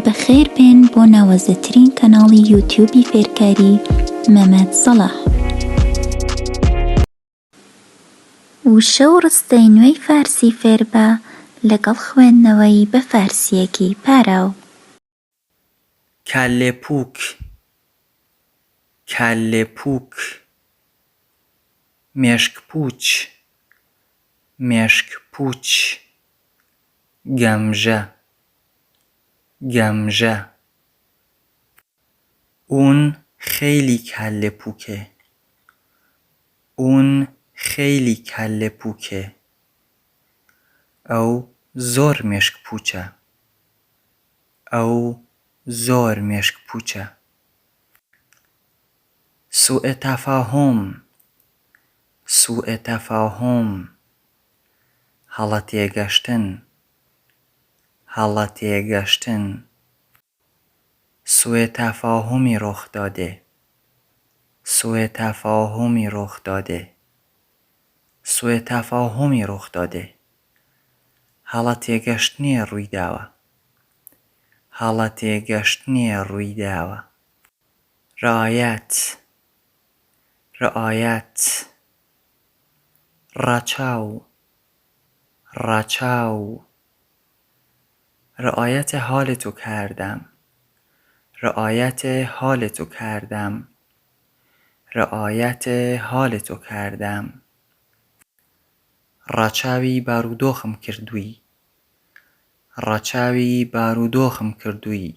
بەخێر بێن بۆ ناوەزەترین کەناڵی یوتیوبی فێرکاری مەمەد سەلاح. وشە و ڕستەی نوێی فارسی فێر بە لەگەڵ خوێندنەوەی بە فارسییەکی پاراو. کله‌پوک، کله‌پوک. مێشکپوچ، مێشکپوچ. گەمژە، گەمژە. اون خیلی کله‌پوکه. اون خیلی کله‌پوکه. ئەو زۆر مێشکپوچە. ئەو زۆر مێشکپوچە. سوء تفاهم، سوء تفاهم. هەڵە تێگەشتن، هەڵە تێگەشتن. سوء تفاهمی رخ داده. سوء تفاهمی رخ داده. سوء تفاهمی رخ داده. هەڵە تێگەشتنێ ڕووی داوە. هەڵە تێگەشتنێ ڕووی داوە. رعایەت، رعایەت. ڕاچاو، ڕاچاو. رعایت حال تو کردم. رعایت حال تو کردم. رعایت حال تو کردم. ڕاچاوی بارودۆخم کردووی. ڕاچاوی بارودۆخم کردووی.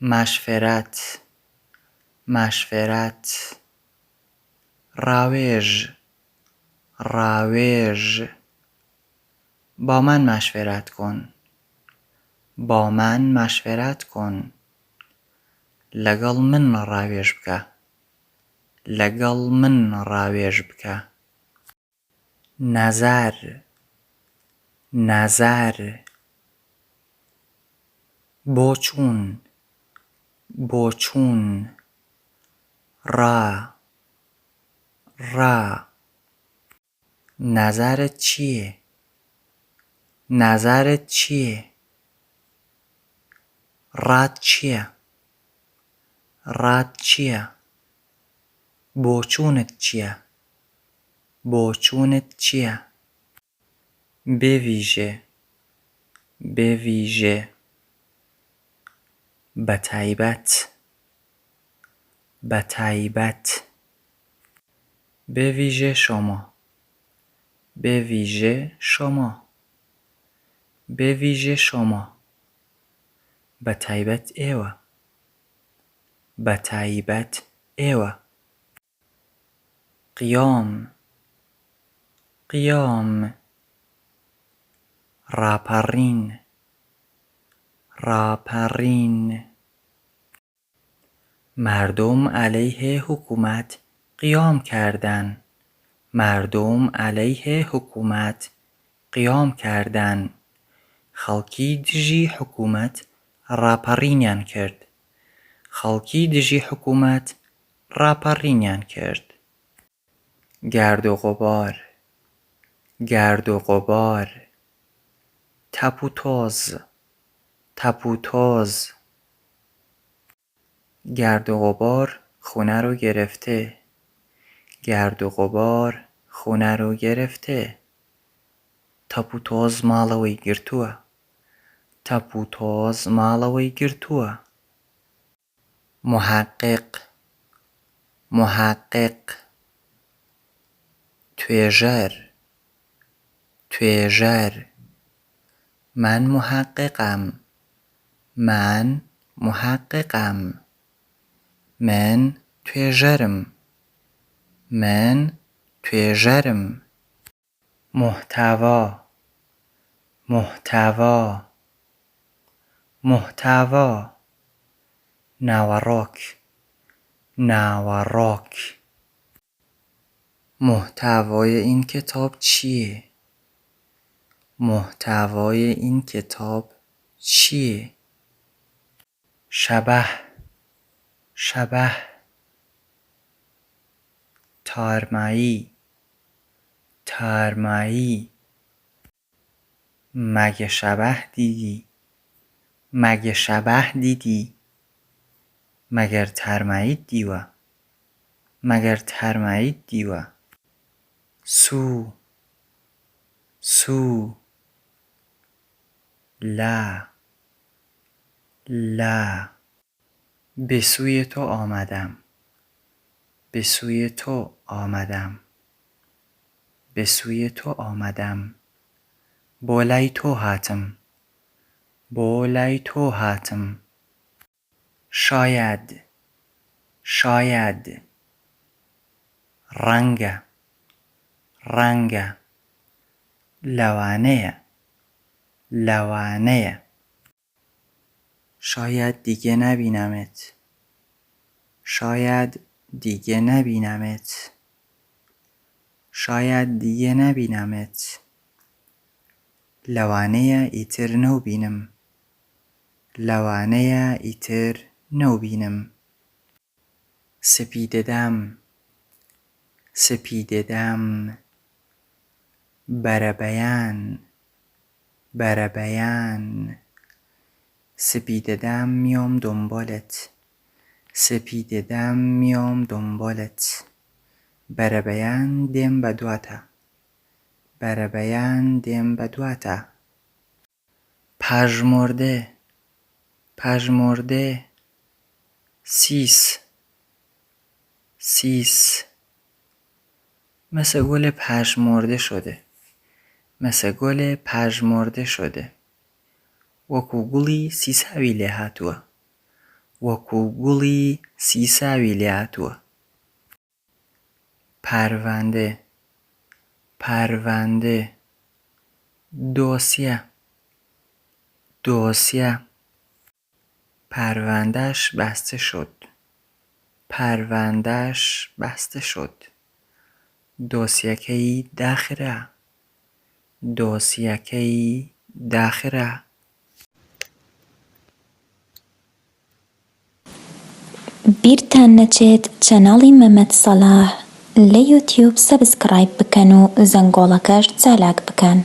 مەشڤێرەت، مەشڤێرەت. ڕاوێژ، ڕاوێژ. با من مشورت کن. با من مشورت کن. لەگەڵ من ڕاوێژ بکە. لەگەڵ من ڕاوێژ بکە. نەزەر، نەزەر. بۆچوون، بۆچوون. ڕا، ڕا. نەزەرت چییە؟ نەزەرت چییە؟ ڕات چییە؟ ڕات چییە؟ بۆچوونت چییە؟ بۆچوونت چییە؟ بێویژێ، بێویژێ. بەتایبەت، بەتایبەت. بێویژێ شۆمە، بێویژێ شۆمە. بێویژێ شۆمە. بەتایبەت ئێوە، بەتایبەت ئێوە. قیام، قیام. ڕاپەڕین، ڕاپەڕین. مردم علیه حکومت قیام کردن. مردم علیه حکومت قیام کردن. خەڵکی دژی حکومەت ڕاپەڕینیان کرد. خەڵکی دژی حکومەت ڕاپەڕینیان کرد. گرد و غبار، گرد و غبار. تەپ و تۆز، تەپ و تۆز. گرد و غبار خونه رو گرفته. گرد و غبار خونه رو گرفته. تەپ و تۆز ماڵەوەی گرتووە. تەپ و تۆز ماڵەوەی گرتووە. محقق، محقق. توێژەر، توێژەر. من محققم. من محققم. من توێژەرم. من توێژەرم. محتوا، محتوا. محتوا. ناوەڕۆک، ناوەڕۆک. محتوای این کتاب چیه؟ محتوای این کتاب چیه؟ شبح، شبح. تارمایی، تارمایی. مگه شبح دیدی؟ مگه شبح دیدی؟ مگر ترمید دیوه؟ مگر ترمید دیوه؟ سو سو لا لا به سوی تو آمدم، به سوی تو آمدم، به سوی تو آمدم. بولای تو هاتم، بولای تو هاتم. شاید شاید رنگ رنگ لوانه لوانه. شاید دیگه نبینمت، شاید دیگه نبینمت، شاید دیگه نبینمت. لوانه ایتر نو بینم، لوانه ایتر نو بینم. سپیده دم سپیده دم بربیان بربیان. سپیده دم میام دنبالت، سپیده دم میام دنبالت. بربیان دیم بدواتا، بربیان دیم بدواتا. پژمرده پژمرده سیس سیس. مثل گل پژمرده شده، مثل گل پژمرده شده. وەکوو گوڵی سیساوی لێ هاتووە، وەکوو گوڵی سیساوی لێ هاتووە. پەروەندە پەروەندە دۆسیە دۆسیە. پەروەندەش بەستە شد، پەروەندەش بەستە شد. دۆسیەکەی داخرا، دۆسیەکەی داخرا. بیرتان نەچێت چەنەڵی مەمەد سەلاح لە یوتیوب سەبسکرایب بکەن و زەنگۆڵەکەش چالاک بکەن.